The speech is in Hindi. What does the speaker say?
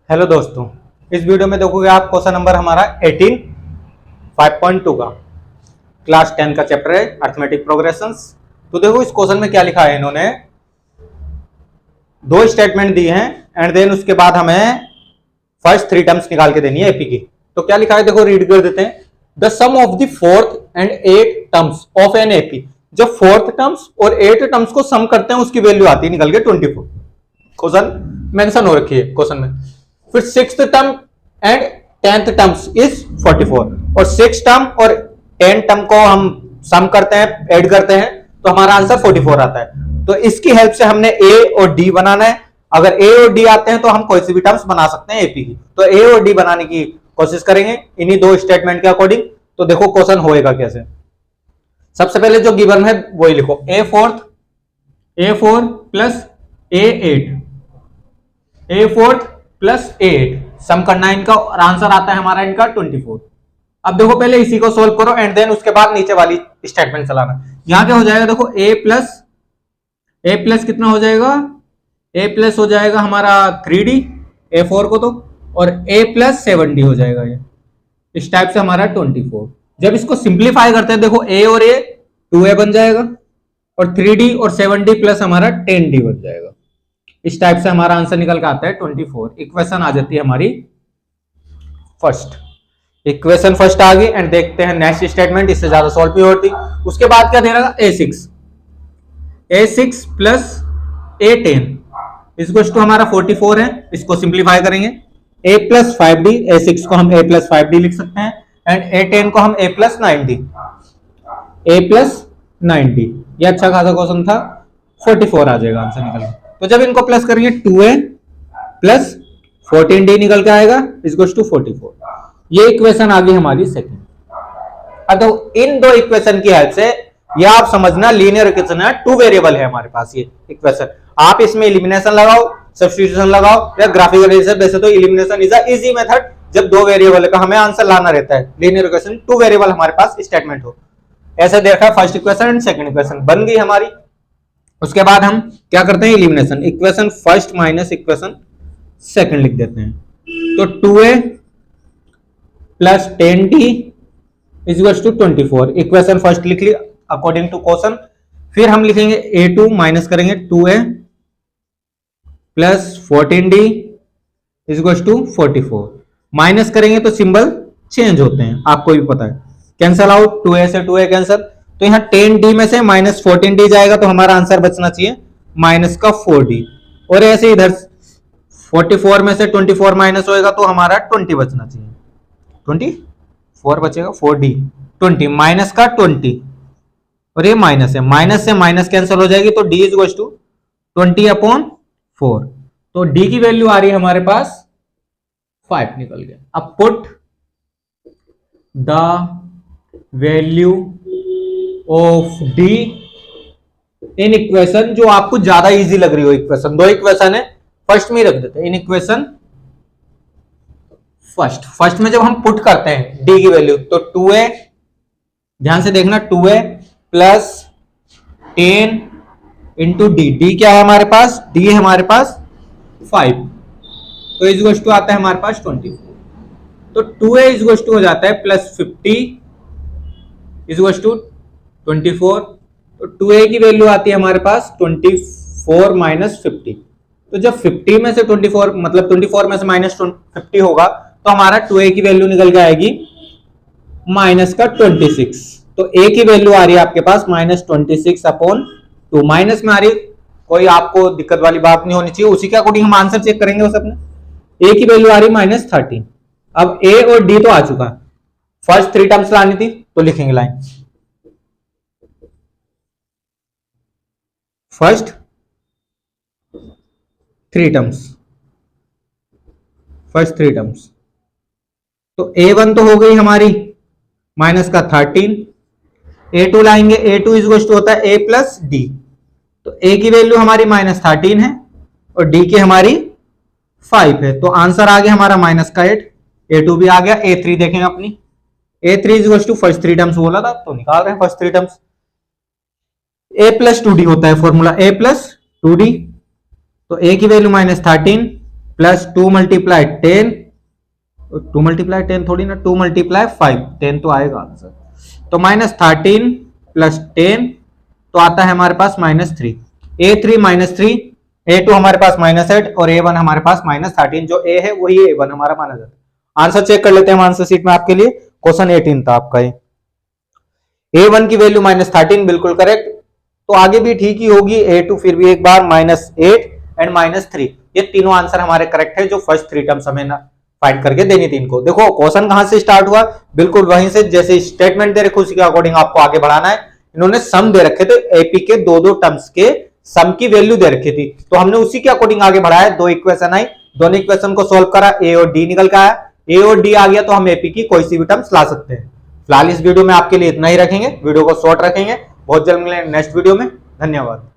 हेलो दोस्तों, इस वीडियो में देखोगे आप क्वेश्चन नंबर हमारा 18 5.2 का क्लास 10 का चैप्टर है अर्थमेटिक प्रोग्रेशंस। तो देखो इस क्वेश्चन में क्या लिखा है, इन्होंने दो स्टेटमेंट दी हैं एंड देन उसके बाद हमें फर्स्ट थ्री टर्म्स निकाल के देनी है एपी की। तो क्या लिखा है देखो, रीड कर देते हैं। The sum of the fourth and eight terms of an AP. जब फोर्थ टर्म्स और एट टर्म्स को सम करते हैं उसकी वैल्यू आती है निकल के 24। क्वेश्चन मेंशन हो रखी है क्वेश्चन में। फिर sixth term and tenth terms is 44 और सिक्स टर्म और 10 टर्म को हम सम करते हैं, ऐड करते हैं तो हमारा आंसर 44 आता है। तो इसकी हेल्प से हमने ए और डी बनाना है। अगर ए और डी आते हैं तो हम कोई सी भी टर्म्स बना सकते हैं एपी की। तो ए और डी बनाने की कोशिश करेंगे इन्हीं दो स्टेटमेंट के अकॉर्डिंग। तो देखो क्वेश्चन होएगा कैसे। सबसे पहले जो गिवन है वही लिखो, a four plus a fourth plus eight sum करना है इनका और आंसर आता है हमारा इनका 24। अब देखो पहले इसी को सोल्व करो एंड देन उसके बाद नीचे वाली स्टेटमेंट चलाना। यहां क्या हो जाएगा देखो, ए प्लस कितना हो जाएगा, ए प्लस हो जाएगा हमारा 3d ए फोर को तो, और ए प्लस 7d हो जाएगा ये। इस टाइप से हमारा 24। जब इसको सिंप्लीफाई करते हैं देखो, ए और ए 2a बन जाएगा और 3d और 7d प्लस हमारा 10d बन जाएगा। इस टाइप से हमारा आंसर निकल के आता है 24। इक्वेशन आ जाती है हमारी फर्स्ट। इक्वेशन फर्स्ट आ गई एंड देखते हैं नेक्स्ट स्टेटमेंट। इससे ज्यादा सॉल्व भी होती। उसके बाद क्या देगा, ए6 प्लस ए10 इसको टू हमारा 44 है। इसको सिंप्लीफाई करेंगे, a प्लस 5d, a6 को हम a प्लस 5d लिख सकते हैं एंड a10 को हम a प्लस 9d। ये अच्छा खासा क्वेश्चन था। 44 आ जाएगा आंसर निकल। तो जब इनको प्लस करेंगे 2a प्लस 14d निकल के आएगा इज टू 44। ये इक्वेशन आ गई हमारी सेकंड। अब तो इन दो इक्वेशन की हेल्प से ये आप समझना लीनियर इक्वेशन है, टू वेरिएबल है हमारे पास ये इक्वेशन। आप इसमें एलिमिनेशन लगाओ, सब्स्टिट्यूशन लगाओ या ग्राफिकल। वैसे तो elimination is a easy method जब दो वेरिएबल का हमें आंसर लाना रहता है। लीनियर इक्वेशन टू वेरिएबल हमारे पास स्टेटमेंट हो, ऐसे देखा first equation and second equation बन गई हमारी। उसके बाद हम क्या करते हैं, elimination. Equation first minus equation second लिख देते हैं। तो 2a plus 10d is two 24। Equation first लिख ली अकॉर्डिंग टू क्वेश्चन। फिर हम लिखेंगे a2 माइनस करेंगे 2a plus 14d is to 44। Minus करेंगे तो सिंबल चेंज होते हैं, आपको भी पता है। कैंसल आउट, 2a से 2a कैंसल। तो यहाँ 10d में से माइनस 14d जाएगा तो हमारा आंसर बचना चाहिए माइनस का 4d। और ऐसे इधर 44 में से 24 माइनस होएगा तो हमारा 20 बचना चाहिए। 24 बचेगा, 4d 20 माइनस का 20 और ये माइनस है, माइनस से माइनस कैंसिल हो जाएगी तो d इज टू 20/4। तो d की वैल्यू आ रही है हमारे पास 5 निकल गया। अब put the value of d in equation, जो आपको ज्यादा इजी लग रही हो इक्वेशन। दो इक्वेशन है, फर्स्ट में ही रख देते हैं इन इक्वेशन फर्स्ट में जब हम पुट करते हैं d की वैल्यू तो 2a, ध्यान से देखना, 2a प्लस 10 इंटू डी क्या है हमारे पास, d है हमारे पास 5 तो इज टू आता है हमारे पास 24। तो 2a इज टू हो जाता है प्लस 50 इज टू 24। तो 2a की वैल्यू आती है हमारे पास 24 माइनस 50। तो जब 50 में से 24 मतलब 24 में से माइनस 50 होगा तो हमारा 2a की वैल्यू निकल के आएगी माइनस का 26। तो a की वैल्यू आ रही है आपके पास माइनस 26/2। माइनस में आ रही, कोई आपको दिक्कत वाली बात नहीं होनी चाहिए। उसी के अकॉर्डिंग हम आंसर चेक करेंगे उस अपने। a की वैल्यू आ रही माइनस 30। अब a और d तो आ चुका है, फर्स्ट थ्री टर्म्स लानी थी तो लिखेंगे लाइन फर्स्ट थ्री टर्म्स। तो a1 तो हो गई हमारी माइनस का 13, a2 लाएंगे, a2 इज होता है a प्लस डी। तो a की वैल्यू हमारी माइनस 13 है और d की हमारी 5 है। तो आंसर आ गया हमारा माइनस का 8। a2 भी आ गया। a3 देखेंगे अपनी, a3 is first three terms बोला था तो निकाल रहे हैं first three terms. a plus 2d होता है फॉर्मूला, a प्लस 2d। तो a की value minus 13 plus 2 multiply 10, 2 multiply 10 थोड़ी ना, 2 मल्टीप्लाई 5, 10 तो आएगा आंसर। तो -13 प्लस 10 तो आता है हमारे पास -3, A3 -3, A2 हमारे पास -8 और A1 हमारे पास -13। जो A है वही A1 हमारा माना जाता है। आंसर चेक कर लेते हैं आंसर शीट में आपके लिए। क्वेश्चन 18 था आपका ये। A1 की वैल्यू -13 बिल्कुल करेक्ट। तो आगे भी ठीक ही होगी। A2 फिर भी एक बार -8 एंड -3, ये तीनों आंसर हमारे करेक्ट है जो फर्स्ट 3 टर्म्स हमें ना फाइंड करके देनी थी इनको। देखो क्वेश्चन कहां से स्टार्ट हुआ, बिल्कुल वहीं से, जैसे स्टेटमेंट दे रखे उसी के अकॉर्डिंग आपको आगे बढ़ाना है। इन्होंने सम दे रखे थे, एपी के दो टर्म्स के सम की वैल्यू दे रखी थी, तो हमने उसी के अकॉर्डिंग आगे बढ़ाया। 2 इक्वेशन आई, दोनों इक्वेशन को सोल्व करा, ए और डी निकल के आया। ए और डी आ गया तो हम एपी की कोई सी भी टर्म्स ला सकते हैं। फिलहाल इस वीडियो में आपके लिए इतना ही रखेंगे, वीडियो को शॉर्ट रखेंगे। बहुत जल्द मिलेंगे नेक्स्ट वीडियो में। धन्यवाद।